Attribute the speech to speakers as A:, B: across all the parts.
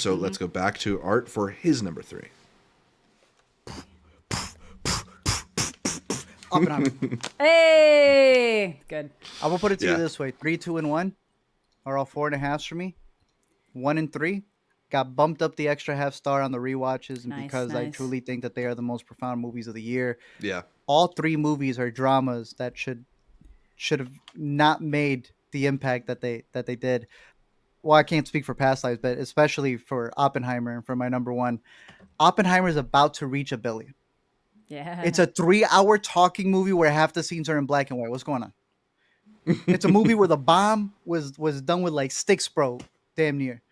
A: So let's go back to Art for his number 3.
B: Oppenheimer.
C: Hey, good.
B: I will put it to
A: Yeah.
B: you this way: 3, 2, and 1 are all 4.5s for me. 1 and 3 got bumped up the extra half star on the rewatches, and
C: Nice,
B: because I
C: nice.
B: truly think that they are the most profound movies of the year.
A: Yeah.
B: All 3 movies are dramas that should have not made the impact that they did. Well, I can't speak for past lives, but especially for Oppenheimer and for my number 1. Oppenheimer is about to reach 1 billion.
C: Yeah.
B: It's a 3-hour talking movie where half the scenes are in black and white. What's going on? It's a movie where the bomb was done with like sticks, bro. Damn near.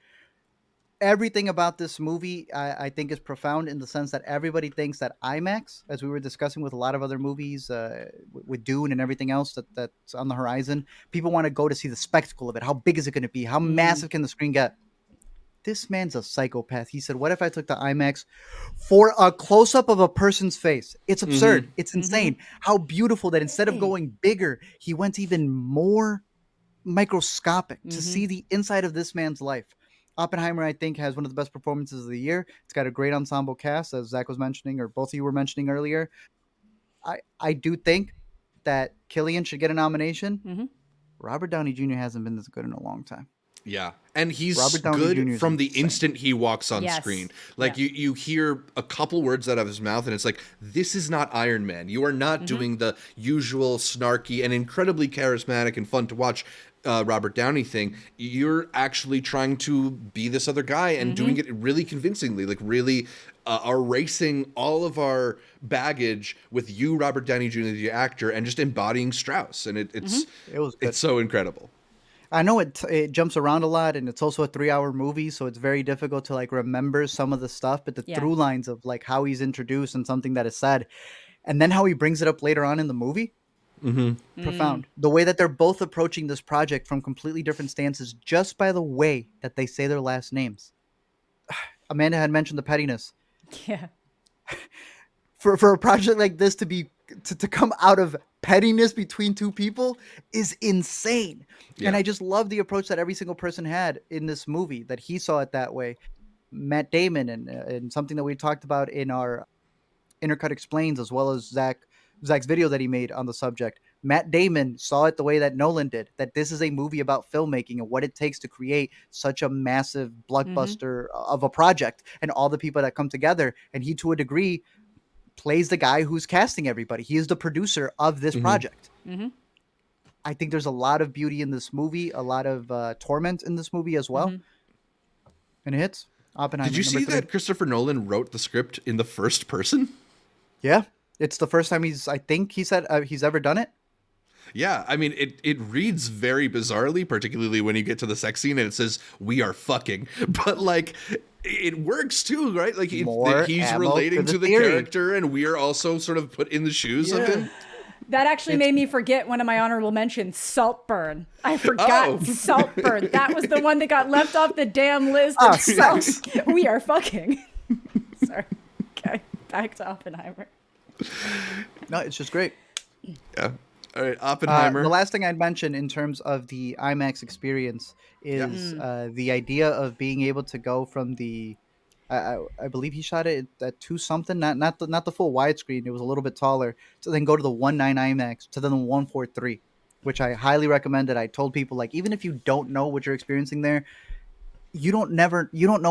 B: Everything about this movie, I think, is profound in the sense that everybody thinks that IMAX, as we were discussing with a lot of other movies, with Dune and everything else that's on the horizon, people want to go to see the spectacle of it. How big is it going to be? How massive can the screen get? This man's a psychopath. He said, what if I took the IMAX for a close-up of a person's face? It's absurd. It's insane. How beautiful that instead of going bigger, he went even more microscopic to see the inside of this man's life. Oppenheimer, I think, has one of the best performances of the year. It's got a great ensemble cast, as Zach was mentioning, or both of you were mentioning earlier. I do think that Cillian should get a nomination. Robert Downey Jr. hasn't been this good in a long time.
A: Yeah. And he's
B: Robert Downey Jr.
A: good
B: is
A: from the
B: insane.
A: instant he walks on
C: Yes.
A: screen. Like you hear a couple words out of his mouth and it's like, this is not Iron Man. You are not doing the usual snarky and incredibly charismatic and fun to watch Robert Downey thing. You're actually trying to be this other guy and doing it really convincingly, like really erasing all of our baggage with you, Robert Downey Jr., the actor, and just embodying Strauss. And
B: It was good.
A: it's so incredible.
B: I know it jumps around a lot, and it's also a 3-hour movie, so it's very difficult to like remember some of the stuff. But the through lines of like how he's introduced and something that is said, and then how he brings it up later on in the movie, profound. The way that they're both approaching this project from completely different stances, just by the way that they say their last names. Amanda had mentioned the pettiness.
C: Yeah.
B: For a project like this to come out of pettiness between 2 people is insane.
A: Yeah.
B: And I just love the approach that every single person had in this movie, that he saw it that way. Matt Damon and something that we talked about in our Intercut Explains, as well as Zach's video that he made on the subject. Matt Damon saw it the way that Nolan did, that this is a movie about filmmaking and what it takes to create such a massive blockbuster of a project and all the people that come together. And he, to a degree, plays the guy who's casting everybody. He is the producer of this project. I think there's a lot of beauty in this movie, a lot of torment in this movie as well. And it hits. Oppenheimer.
A: Did you see
B: number 3.
A: that Christopher Nolan wrote the script in the first person?
B: Yeah. It's the first time I think he said he's ever done it.
A: Yeah, I mean, it reads very bizarrely, particularly when you get to the sex scene and it says, "We are fucking." But, like, it works too, right? Like, he's relating to the character, and we are also sort of put in the shoes of him.
C: That actually made me forget one of my honorable mentions, Saltburn. I forgot Saltburn. That was the one that got left off the damn list. We are fucking. Sorry. Okay, back to Oppenheimer.
B: No, it's just great.
A: Yeah. All right, Oppenheimer.
B: The last thing I'd mention in terms of the IMAX experience is the idea of being able to go from the, I believe he shot it at 2 something, not the full widescreen. It was a little bit taller. So then go to the 1.9 IMAX to then the 1.43, which I highly recommended. I told people, like, even if you don't know what you're experiencing there, you don't know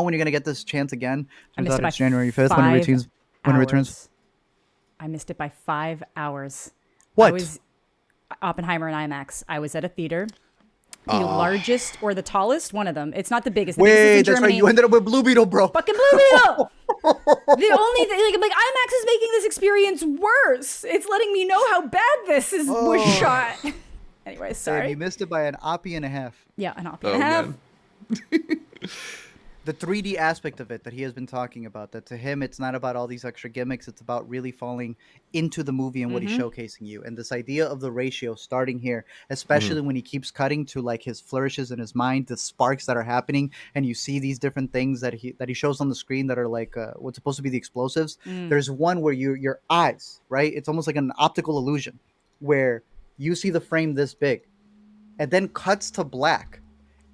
B: when you're gonna get this chance again.
C: I missed it by
B: January 5th when it returns.
C: I missed it by 5 hours.
B: What?
C: Oppenheimer and IMAX. I was at a theater, the largest or the tallest, one of them. It's not the biggest. The biggest is in
B: That's
C: Germany.
B: right. You ended up with Blue Beetle, bro.
C: Fucking Blue Beetle. The only thing, like IMAX is making this experience worse. It's letting me know how bad this was shot. Anyway, sorry.
B: Damn, you missed it by an oppie and a half.
C: Yeah, an oppie and a half.
B: The 3D aspect of it that he has been talking about, that to him it's not about all these extra gimmicks, it's about really falling into the movie and what he's showcasing you. And this idea of the ratio starting here, especially when he keeps cutting to like his flourishes in his mind, the sparks that are happening, and you see these different things that he shows on the screen that are like what's supposed to be the explosives. There's one where your eyes, right? It's almost like an optical illusion where you see the frame this big and then cuts to black.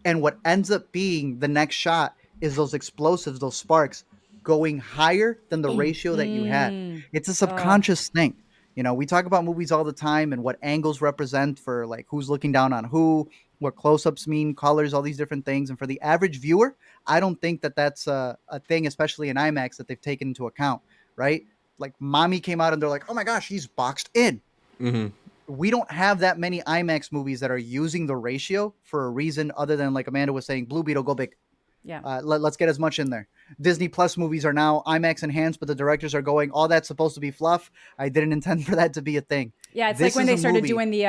B: And what ends up being the next shot is those explosives, those sparks going higher than the ratio that you had. It's a subconscious thing. You know, we talk about movies all the time and what angles represent for like who's looking down on who, what close-ups mean, colors, all these different things. And for the average viewer, I don't think that that's a thing, especially in IMAX, that they've taken into account, right? Like Mommy came out and they're like, oh my gosh, he's boxed in. We don't have that many IMAX movies that are using the ratio for a reason other than, like Amanda was saying, Blue Beetle, go big.
C: Yeah.
B: Let's get as much in there. Disney Plus movies are now IMAX enhanced, but the directors are going, all that's supposed to be fluff. I didn't intend for that to be a thing.
C: Yeah, it's like when they started doing the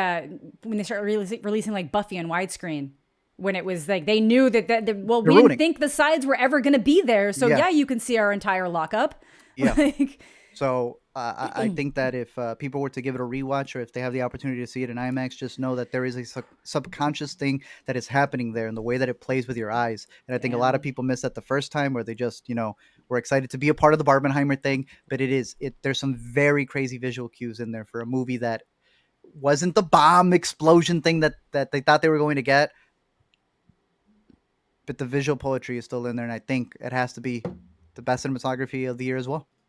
C: when they started releasing like Buffy on widescreen, when it was like they knew that well, we didn't think the sides were ever going to be there, so yeah, you can see our entire lockup.
B: Yeah. So I think that if people were to give it a rewatch, or if they have the opportunity to see it in IMAX, just know that there is a subconscious thing that is happening there in the way that it plays with your eyes. And I think a lot of people miss that the first time, where they just, you know, were excited to be a part of the Barbenheimer thing. But there's some very crazy visual cues in there for a movie that wasn't the bomb explosion thing that they thought they were going to get. But the visual poetry is still in there. And I think it has to be the best cinematography of the year as well.